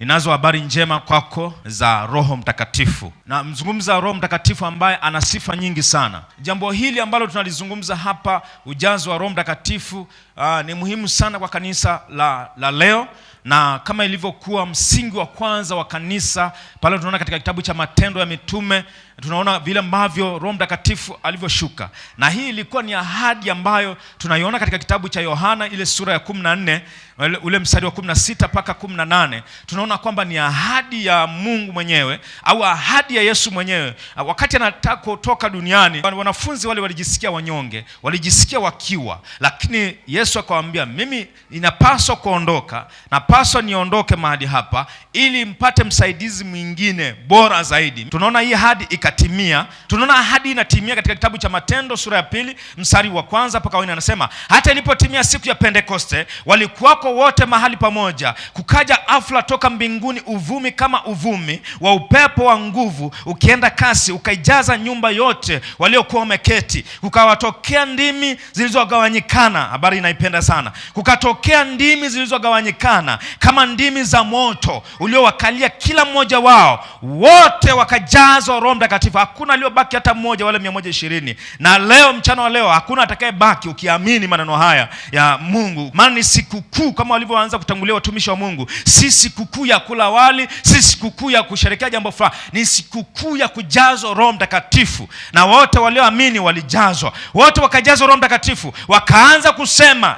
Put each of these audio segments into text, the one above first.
Ninazo habari njema kwako za Roho Mtakatifu. Na mzungumza Roho Mtakatifu ambaye ana sifa nyingi sana. Jambo hili ambalo tunalizungumza hapa, ujazo wa Roho Mtakatifu, ni muhimu sana kwa kanisa la leo. Na kama ilivyokuwa msingi wa kwanza wa kanisa, pale tunaona katika kitabu cha Matendo ya Mitume, tunaona vile ambavyo Roho Mtakatifu alivyoshuka. Na hii ilikuwa ni ahadi ambayo tunaiona katika kitabu cha Yohana ile sura ya 14, ule mstari wa 16 mpaka 18. Tunaona kwamba ni ahadi ya Mungu mwenyewe au ahadi ya Yesu mwenyewe. Wakati anataka kutoka duniani, wanafunzi wale walijisikia wanyonge, walijisikia wakiwa, lakini Yesu akawaambia, mimi inapaswa kuondoka, napaswa niondoke mahali hapa ili mpate msaidizi mwingine bora zaidi. Tunaona hii ahadi ikatimia. Tunaona ahadi inatimia katika kitabu cha Matendo sura ya 2 mstari wa 1 mpaka 4. Anasema, hata ilipotimia siku ya Pentekoste, walikuwako wote mahali pamoja. Kukaja afla toka mbinguni, uvumi kama uvumi wa upepo wa nguvu ukienda kasi, ukaijaza nyumba yote waliokuwa wameketi. Kukawatokea ndimi zilizogawanyikana. Habari inaipenda sana. Kukatokea ndimi zilizogawanyikana kama ndimi za moto uliowakalia kila mmoja wao. Wote wakajazwa Roho Mtakatifu. Hakuna aliyobaki hata mmoja, wale 120. Na leo, mchana wa leo, hakuna atakayebaki ukiamini maneno haya ya Mungu. Maana ni sikukuu kama walivyoanza kutangulia watumishi wa Mungu. Si sikukuu ya kula wali, si sikukuu ya kusherehekea jambo fulani. Ni sikukuu ya kujazwa Roho Mtakatifu. Na wote walioamini walijazwa. Wote wakajazwa Roho Mtakatifu. Wakaanza kusema,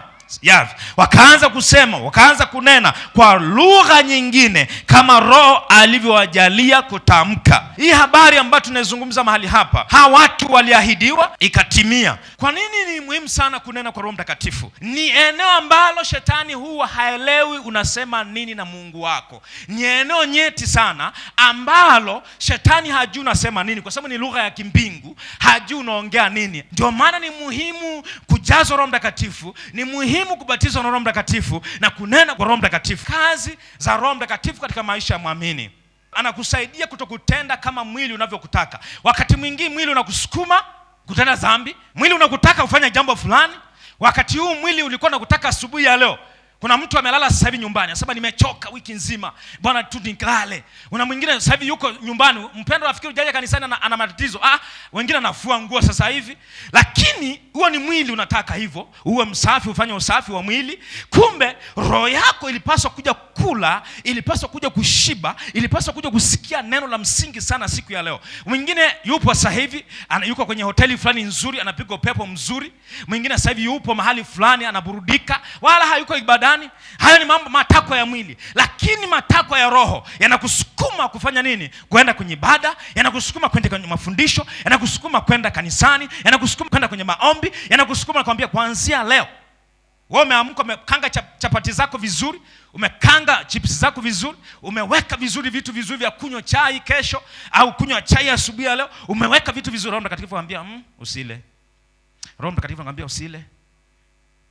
wakaanza kunena kwa lugha nyingine kama Roho alivyowajalia kutamka. Hii habari ambayo tunazungumza mahali hapa, hawa watu waliahidiwa, ikatimia. Kwa nini ni muhimu sana kunena kwa Roho Mtakatifu? Ni eneo ambalo shetani huwa haelewi unasema nini na Mungu wako. Ni eneo nyeti sana ambalo shetani hajui unasema nini, kwa sababu ni lugha ya kimbingu, hajui unaongea nini. Ndio maana ni muhimu kujazwa Roho Mtakatifu, ni muhimu kubatizwa na Roho Mtakatifu na kunena kwa Roho Mtakatifu. Kazi za Roho Mtakatifu katika maisha ya muamini: anakusaidia kutokutenda kama mwili unavyokutaka. Wakati mwingine mwili unakusukuma kutenda dhambi, mwili unakutaka ufanye jambo fulani. Wakati huu mwili ulikuwa unakutaka asubuhi ya leo. Kuna mtu amelala sasa hivi nyumbani, anasema nimechoka wiki nzima, bwana tu nilale. Kuna mwingine sasa hivi yuko nyumbani, mpendwa rafiki ujaje kanisani ana matatizo. Wengine anafua nguo sasa hivi. Lakini huo ni mwili unataka hivyo, uwe msafi, ufanye usafi wa mwili. Kumbe roho yako ilipaswa kuja kula, ilipaswa kuja kushiba, ilipaswa kuja kusikia neno la msingi sana siku ya leo. Mwingine yupo sasa hivi yuko kwenye hoteli fulani nzuri, anapiga upepo mzuri. Mwingine sasa hivi yupo mahali fulani anaburudika, wala hayuko ibada. Hayo ni mambo, matakwa ya mwili. Lakini matakwa ya roho yanakusukuma kufanya nini? Kwenda kwenye ibada, yanakusukuma kwenda kwenye mafundisho, yanakusukuma kwenda kanisani, yanakusukuma kwenda kwenye maombi, yanakusukuma kwambia, kuanzia leo wewe umeamka, umekanga chapati zako vizuri, umekanga chips zako vizuri, umeweka vizuri vitu vizuri vya kunywa chai kesho au kunywa chai asubuhi ya leo, umeweka vitu vizuri. Roho Mtakatifu anambia usile. Roho Mtakatifu anambia usile,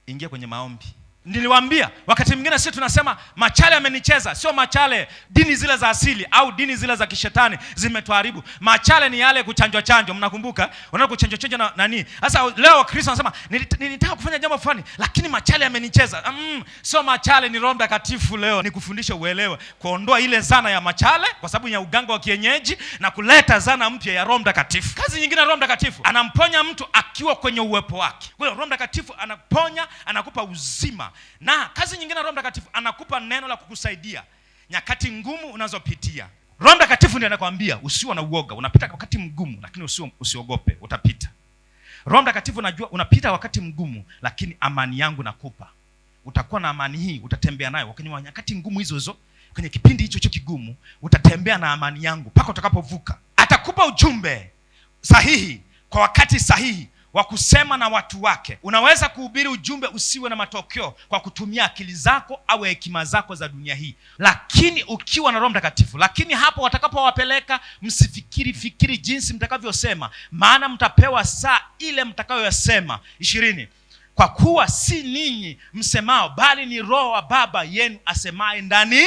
ingia kwenye maombi. Niliwaambia wakati mwingine sisi tunasema machale amenicheza. Sio machale dini zile za asili au dini zile za kishetani zimetuharibu. Machale ni yale kuchanjwa. Mnakumbuka? Unaona kuchanjwa na nani? Sasa leo Wakristo wanasema nilitaka kufanya jambo fulani lakini machale amenicheza. Sio machale, ni Roho Mtakatifu leo ni kufundisha uelewe, kuondoa ile zana ya machale kwa sababu ya uganga wa kienyeji na kuleta zana mpya ya Roho Mtakatifu. Kazi nyingine ya Roho Mtakatifu, anamponya mtu akiwa kwenye uwepo wake. Kwa hiyo Roho Mtakatifu anaponya, anakupa uzima. Na kazi nyingine Roho Mtakatifu, anakupa neno la kukusaidia nyakati ngumu unazopitia. Roho Mtakatifu ndiye anakuambia usiwe na uoga. Unapita wakati mgumu lakini usiogope, utapita. Roho Mtakatifu anajua unapita wakati mgumu lakini amani yangu nakupa. Utakuwa na amani hii, utatembea nayo kwenye nyakati ngumu hizo. Kwenye kipindi hicho kigumu utatembea na amani yangu mpaka utakapovuka. Atakupa ujumbe sahihi kwa wakati sahihi wa kusema na watu wake. Unaweza kuhubiri ujumbe usiwe na matokeo kwa kutumia akili zako au hekima zako za dunia hii, lakini ukiwa na Roho Mtakatifu. Lakini hapo watakapowapeleka, msifikiri jinsi mtakavyosema, maana mtapewa saa ile mtakayoyasema. 20. Kwa kuwa si ninyi msemao, bali ni Roho wa Baba yenu asemaye ndani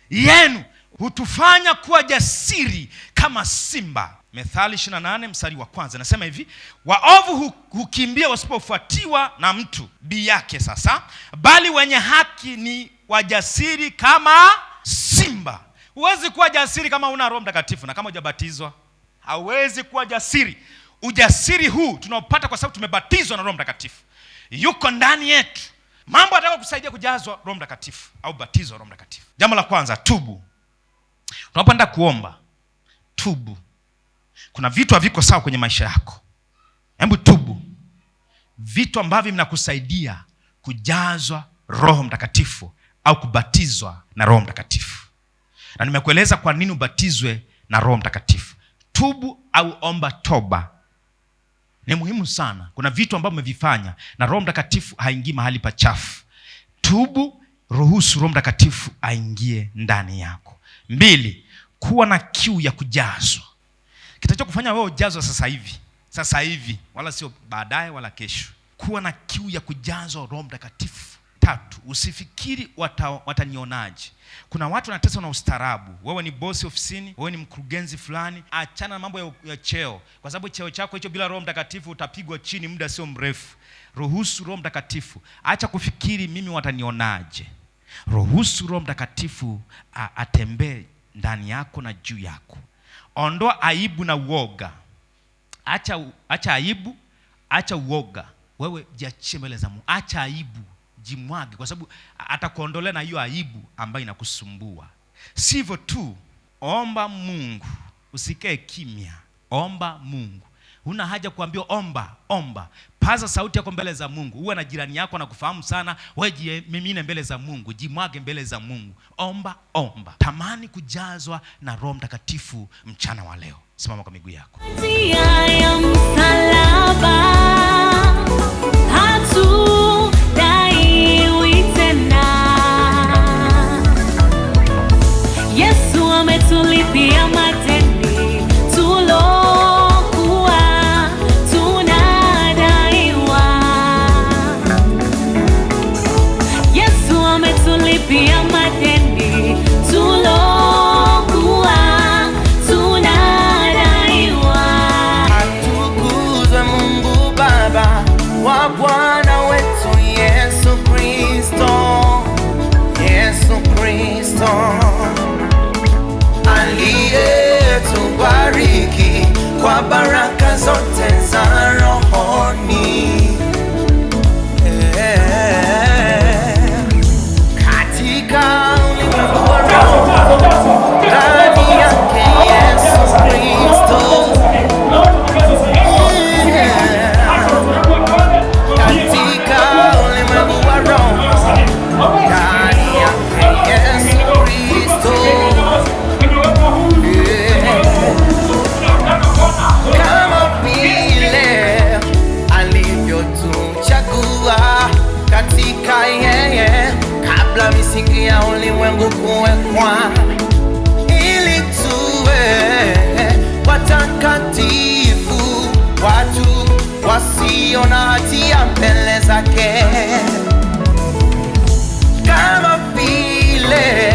yenu. Hutufanya kuwa jasiri kama simba. Methali 28 mstari wa 1 nasema hivi, waovu hukimbia wasipofuatiwa na mtu bi yake. Sasa bali wenye haki ni wajasiri kama simba. Huwezi kuwa jasiri kama una Roho Mtakatifu na kama hujabatizwa. Hauwezi kuwa jasiri. Ujasiri huu tunaopata kwa sababu tumebatizwa na Roho Mtakatifu. Yuko ndani yetu. Mambo yataka kusaidia kujazwa Roho Mtakatifu au batizwa Roho Mtakatifu. Jambo la kwanza, tubu. Tunapenda kuomba, tubu. Kuna vitu haviko sawa kwenye maisha yako. Hebu tubu. Vitu ambavyo vinakusaidia kujazwa Roho Mtakatifu au kubatizwa na Roho Mtakatifu. Na nimekueleza kwa nini ubatizwe na Roho Mtakatifu. Tubu au omba toba. Ni muhimu sana. Kuna vitu ambavyo umevifanya na Roho Mtakatifu haingii mahali pachafu. Tubu, ruhusu Roho Mtakatifu aingie ndani yako. 2, kuwa na kiu ya kujazwa. Kitachokufanya wewe ujazwe sasa hivi, wala sio baadaye wala kesho. Kuwa na kiu ya kujazwa Roho Mtakatifu. 3, usifikiri watanionaje. Kuna watu wanateswa na ustaarabu. Wewe ni bosi ofisini, wewe ni mkurugenzi fulani, achana na mambo ya cheo. Kwa sababu cheo chako hicho bila Roho Mtakatifu utapigwa chini muda sio mrefu. Ruhusu Roho Mtakatifu. Acha kufikiri mimi watanionaje. Ruhusu Roho Mtakatifu atembee ndani yako na juu yako. Ondoa aibu na uoga. Acha aibu, acha uoga. Wewe jiachie mbele za Mungu. Acha aibu, jimwage, kwa sababu atakuondolea na hiyo aibu ambayo inakusumbua. Sivyo tu, omba Mungu. Usikae kimya. Omba Mungu. Huna haja kuambiwa omba. Paza sauti yako mbele za Mungu. Uwe na jirani yako na kufahamu sana. Wewe mimine mbele za Mungu. Jimwage mbele za Mungu. Omba. Tamani kujazwa na Roho Mtakatifu mchana wa leo. Simama kwa miguu yako. Yesu ametulipia madeni tulokuwa tunadaiwa. Yesu ametulipia madeni tulokuwa tunadaiwa. Atukuzwe Mungu Baba wa Bwana wetu Yesu Kristo. Aliyetubariki kwa baraka zote za rohoni. Katika ulimwengu wa roho, ndani yake Yesu Kristo. Katika ulimwengu wa roho, ndani yake Yesu Kristo. Kama vile alivyotuchagua katika yeye kabla misingi ya ulimwengu kuwekwa, ili tuwe watakatifu, watu wasio na hatia mbele zake. Kama vile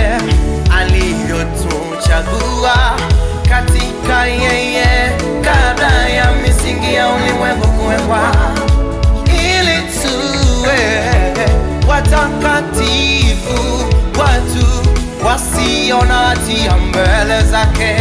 alivyotuchagua katika yeye kabla ya misingi ya ulimwengu kuwekwa, ili tuwe watakatifu, watu wasio na hatia mbele zake.